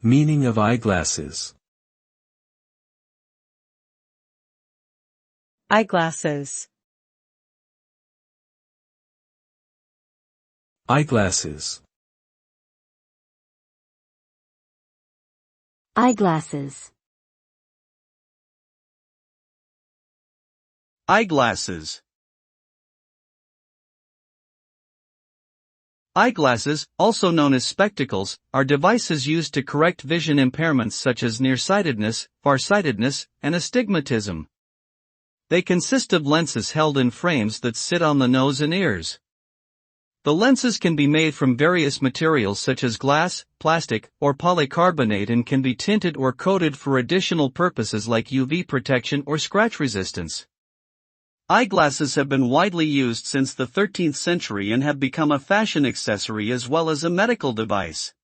Meaning of eyeglasses. Eyeglasses. Eyeglasses. Eyeglasses. Eyeglasses. Eyeglasses, also known as spectacles, are devices used to correct vision impairments such as nearsightedness, farsightedness, and astigmatism. They consist of lenses held in frames that sit on the nose and ears. The lenses can be made from various materials such as glass, plastic, or polycarbonate and can be tinted or coated for additional purposes like UV protection or scratch resistance. Eyeglasses have been widely used since the 13th century and have become a fashion accessory as well as a medical device.